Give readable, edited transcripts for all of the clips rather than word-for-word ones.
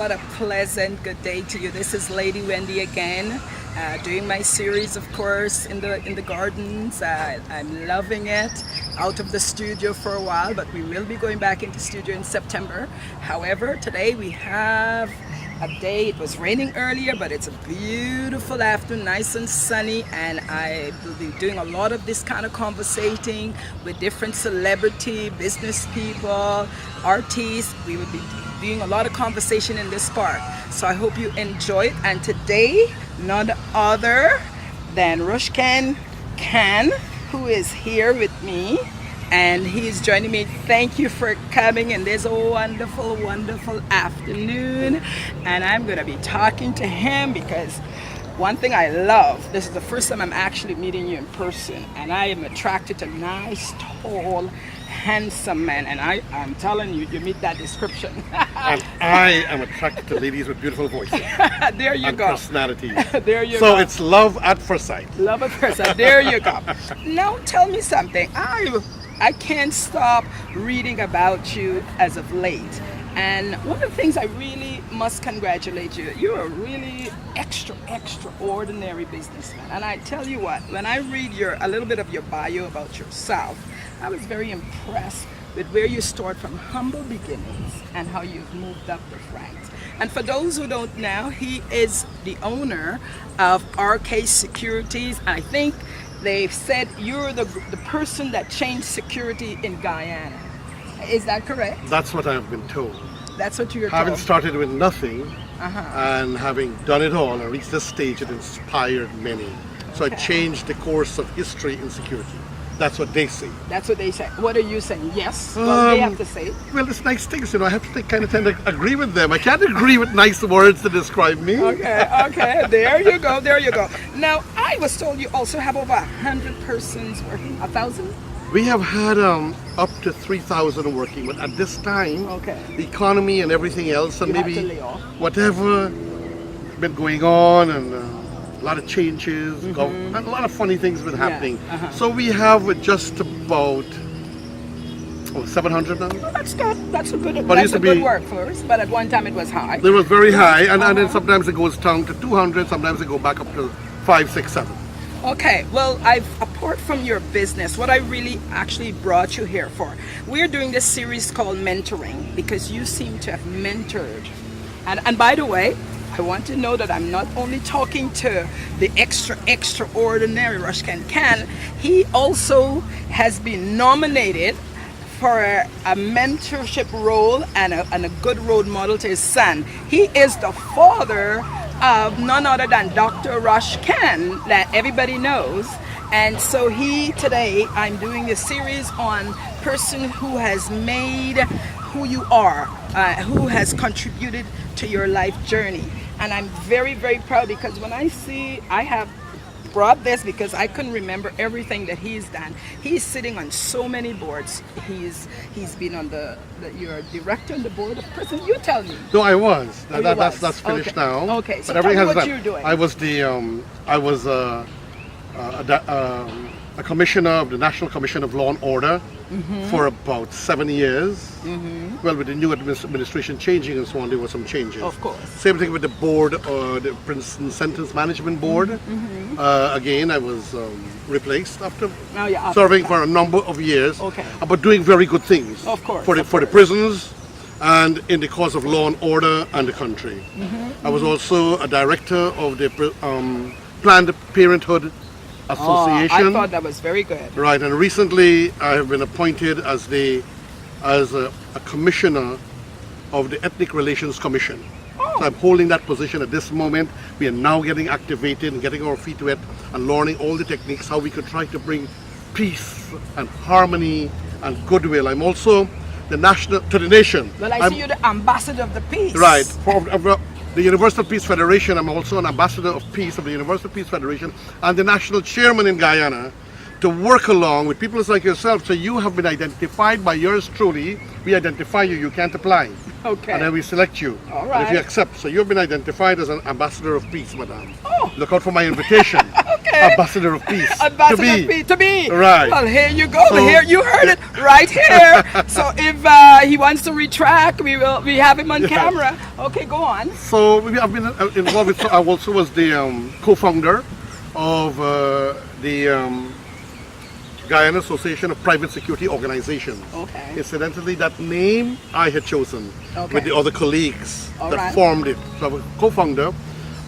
What a pleasant good day to you. This is Lady Wendy again, doing my series, of course, in the gardens. I'm loving it. Out of the studio for a while, but we will be going back into studio in September. However, today we have a day. It was raining earlier, but it's a beautiful afternoon, nice and sunny, and I will be doing a lot of this kind of conversating with different celebrity, business people, artists. We will be doing a lot of conversation in this park. So I hope you enjoy it. And today, none other than Rosh Khan, who is here with me, and he's joining me. Thank you for coming, and there's a wonderful, wonderful afternoon, and I'm going to be talking to him because one thing I love, this is the first time I'm actually meeting you in person, and I am attracted to nice, tall, handsome men, and I'm telling you, you meet that description. And I am attracted to ladies with beautiful voices. There you and go. Personalities. There you so go. It's love at first sight. Love at first sight. There you go. Now tell me something. I can't stop reading about you as of late. And one of the things I really must congratulate you, you're a really extraordinary businessman. And I tell you what, when I read a little bit of your bio about yourself, I was very impressed with where you start from humble beginnings and how you've moved up the ranks. And for those who don't know, he is the owner of RK'Securities. I think they've said you're the person that changed security in Guyana. Is that correct? That's what I've been told. That's what you're told. Having started with nothing and having done it all and reached this stage, it inspired many. So I changed the course of history in security. That's what they say. That's what they say. What are you saying? Yes? Well, they have to say it. Well, it's nice things, I have to kind of tend to agree with them. I can't agree with nice words to describe me. Okay. There you go. Now, I was told you also have over 100 persons working. 1,000? We have had up to 3,000 working, but at this time, the economy and everything else, and maybe whatever been going on, and a lot of changes, and a lot of funny things been happening. So we have just about 700 now. Well, that's good. That's a good workforce. But at one time it was high. It was very high, and then sometimes it goes down to 200. Sometimes it go back up to 5, 6, 7. Okay, well, apart from your business, what I really actually brought you here for, we're doing this series called Mentoring because you seem to have mentored. And by the way, I want to know that I'm not only talking to the extraordinary Rosh Khan. He also has been nominated for a mentorship role and a good role model to his son. He is the father of none other than Dr.Rosh that everybody knows. And so today I'm doing a series on person who has made who you are, who has contributed to your life journey. And I'm very, very proud because when I have brought this because I couldn't remember everything that he's done. He's sitting on so many boards. He's been on you're a director on the board of prison. You tell me. No, I was. That's finished now. Okay. So but everything tell me has what you're doing. I was a commissioner of the National Commission of Law and Order for about 7 years. Well, with the new administration changing and so on, there were some changes. Of course. Same thing with the board, the Princeton Sentence Management Board. Again, I was replaced after serving for a number of years, but doing very good things. Of course. For the prisons and in the cause of law and order and the country. I was also a director of the Planned Parenthood Association. I thought that was very good. Right, and recently I have been appointed as a commissioner of the Ethnic Relations Commission. So I'm holding that position at this moment. We are now getting activated and getting our feet wet and learning all the techniques, how we could try to bring peace and harmony and goodwill. I'm also the nation. Well, I see you're the ambassador of the peace. Right. For the Universal Peace Federation, I'm also an ambassador of peace of the Universal Peace Federation and the national chairman in Guyana to work along with people like yourself. So you have been identified by yours truly. We identify you, you can't apply. Okay. And then we select you. All right. And if you accept. So you've been identified as an ambassador of peace, madam. Oh. Look out for my invitation. Okay. Okay. Ambassador of peace. Ambassador of peace. To be. Right. Well, here you go. So, here you heard it right here. So if he wants to retract, we have him on camera. Okay, go on. So I've been involved with. I also was the co-founder of the Guyana Association of Private Security Organizations. Okay. Incidentally, that name I had chosen with the other colleagues that formed it. So I was co-founder.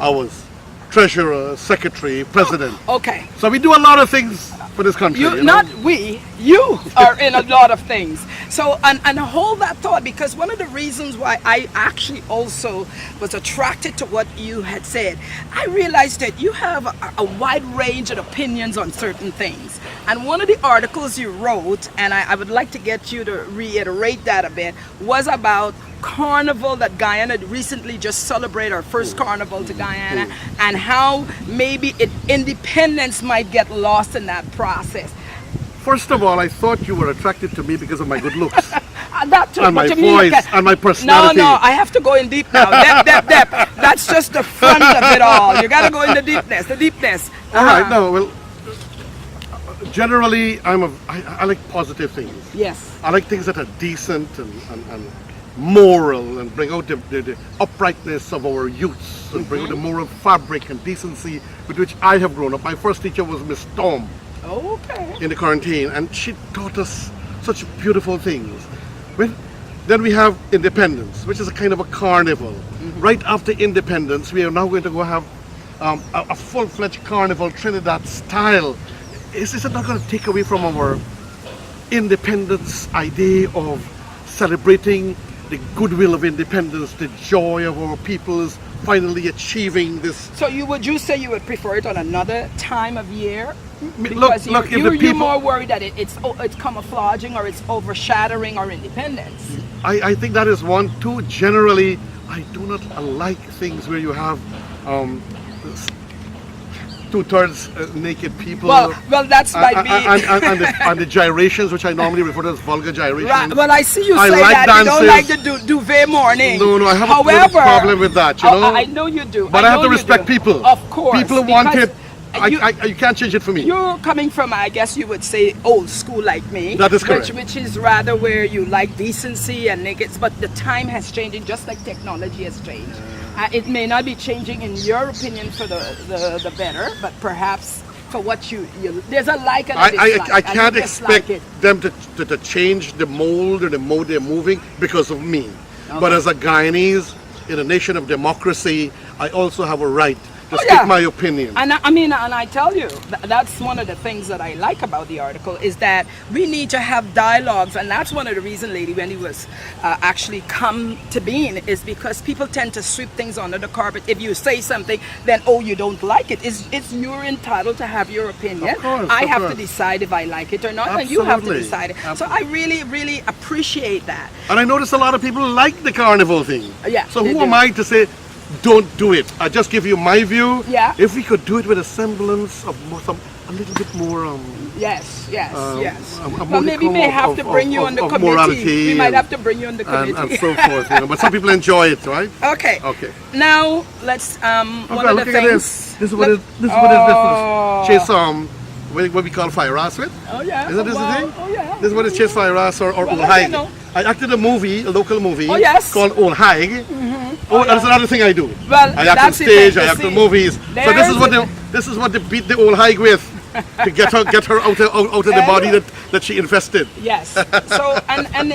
I was treasurer, secretary, president. Okay. So we do a lot of things for this country. You are in a lot of things. So, and hold that thought, because one of the reasons why I actually also was attracted to what you had said, I realized that you have a wide range of opinions on certain things. And one of the articles you wrote, and I would like to get you to reiterate that a bit, was about carnival that Guyana recently just celebrated, our first carnival to Guyana, and how maybe independence might get lost in that process. First of all, I thought you were attracted to me because of my good looks. That too, and my voice and my personality. No, I have to go in deep now. Depth. That's just the front of it all. You got to go in the deepness. All right, no, well, generally, I like positive things. Yes. I like things that are decent and moral and bring out the uprightness of our youths and bring out the moral fabric and decency with which I have grown up. My first teacher was Miss Storm. Okay. In the quarantine, and she taught us such beautiful things. Then we have independence, which is a kind of a carnival. Right after independence, we are now going to go have a full-fledged carnival, Trinidad style. Is it not going to take away from our independence idea of celebrating the goodwill of independence, the joy of our peoples finally achieving this? So would you say you would prefer it on another time of year? Look, You're more worried that it's camouflaging or it's overshadowing our independence. I think that is one. Two, generally, I do not like things where you have two-thirds naked people. Well, that's might be. And the gyrations, which I normally refer to as vulgar gyrations. Right. Well, I see you say like that dances. You don't like the duvet morning. No, I have a problem with that, you know. I know you do. But I have to respect people. Of course. People want it. You can't change it for me. You're coming from, I guess you would say, old school like me. That is correct. Which is rather where you like decency and naked. But the time has changed, just like technology has changed. It may not be changing in your opinion for the better, but perhaps for what you there's a like and a dislike. I can't expect them to change the mold or the mode they're moving because of me. Okay. But as a Guyanese in a nation of democracy, I also have a right to speak my opinion. And I tell you, that's one of the things that I like about the article, is that we need to have dialogues, and that's one of the reasons Lady Wendy was actually come to being, is because people tend to sweep things under the carpet. If you say something, then you don't like it. You're entitled to have your opinion. Of course, I have to decide if I like it or not, Absolutely. and you have to decide it. So I really, really appreciate that. And I notice a lot of people like the carnival thing. Yeah. So who am I to say don't do it? I just give you my view. Yeah. If we could do it with a semblance of a little bit more. Yes. Well, maybe we may have to bring you on the committee. We might have to bring you on the committee. And so forth. But some people enjoy it, right? Okay. Now let's one of the things. This is what it is. Chase what we call fire ass with. Oh yeah. Isn't this the thing? Oh yeah. This is what is chase fire ass or old hag. I acted a local movie. Oh yes. Called Old Hag. That's another thing I do. Well, I act on stage. I act in movies. So this is what they beat the old hag with to get her out of the body that she infested. Yes. So and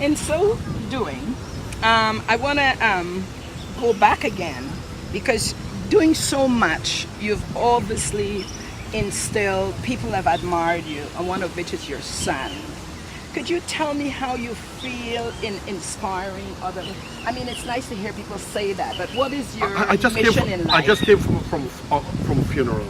in so doing, I want to go back again, because doing so much, you've obviously instilled. People have admired you, and one of which is your son. Could you tell me how you feel in inspiring others? I mean, it's nice to hear people say that, but what is your mission in life? I just came from a funeral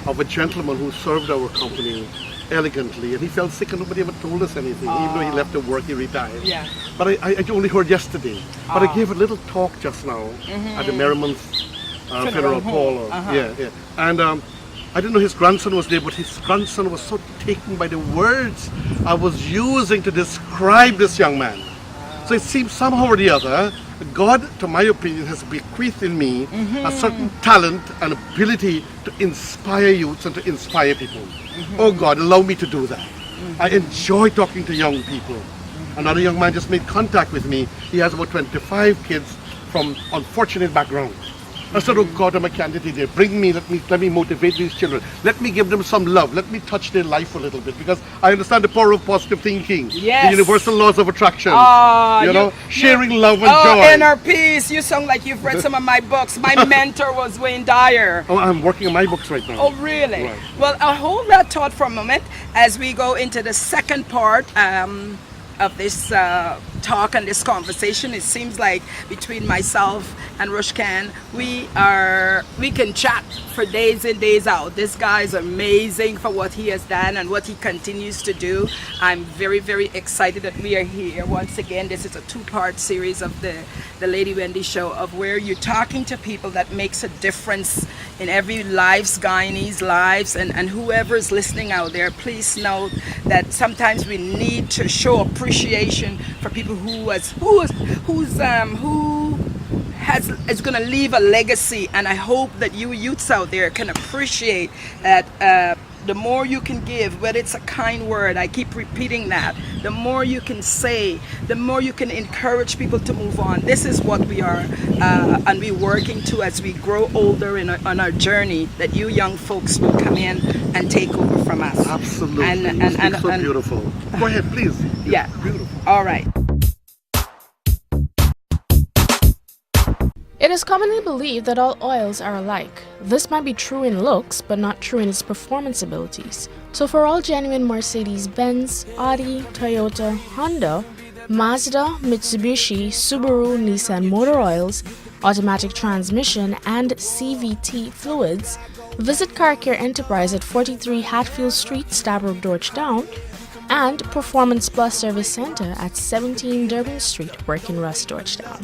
of a gentleman who served our company elegantly, and he felt sick and nobody ever told us anything, even though he left the work, he retired. Yeah. But I only heard yesterday. But I gave a little talk just now at the Merriman's funeral parlor. And I didn't know his grandson was there, but his grandson was so taken by the words I was using to describe this young man. So it seems somehow or the other, God, to my opinion, has bequeathed in me a certain talent and ability to inspire youths and to inspire people. Oh God, allow me to do that. I enjoy talking to young people. Another young man just made contact with me. He has about 25 kids from unfortunate backgrounds. I said, oh God, I'm a candidate there. Bring me, let me motivate these children. Let me give them some love. Let me touch their life a little bit, because I understand the power of positive thinking. Yes. The universal laws of attraction. Sharing love and joy. Inner peace. You sound like you've read some of my books. My mentor was Wayne Dyer. Oh, I'm working on my books right now. Oh, really? Right. Well, I'll hold that thought for a moment as we go into the second part of this talk and this conversation. It seems like between myself and Rosh Khan, we can chat for days and days out. This guy is amazing for what he has done and what he continues to do. I'm very, very excited that we are here once again. This is a two-part series of the Lady Wendy Show, of where you're talking to people that makes a difference in every Guyanese lives, and whoever is listening out there, please know that sometimes we need to show appreciation for people who is going to leave a legacy. And I hope that you youths out there can appreciate that the more you can give, whether it's a kind word, I keep repeating that, the more you can say, the more you can encourage people to move on. This is what we are and we're working to as we grow older on our journey, that you young folks will come in and take over from us. Absolutely. And so beautiful. Go ahead, please. Yeah. Beautiful. All right. It is commonly believed that all oils are alike. This might be true in looks, but not true in its performance abilities. So for all genuine Mercedes-Benz, Audi, Toyota, Honda, Mazda, Mitsubishi, Subaru, Nissan motor oils, automatic transmission, and CVT fluids, visit Car Care Enterprise at 43 Hatfield Street, Stabroek, Georgetown, and Performance Plus Service Center at 17 Durban Street, Working Rust, Georgetown.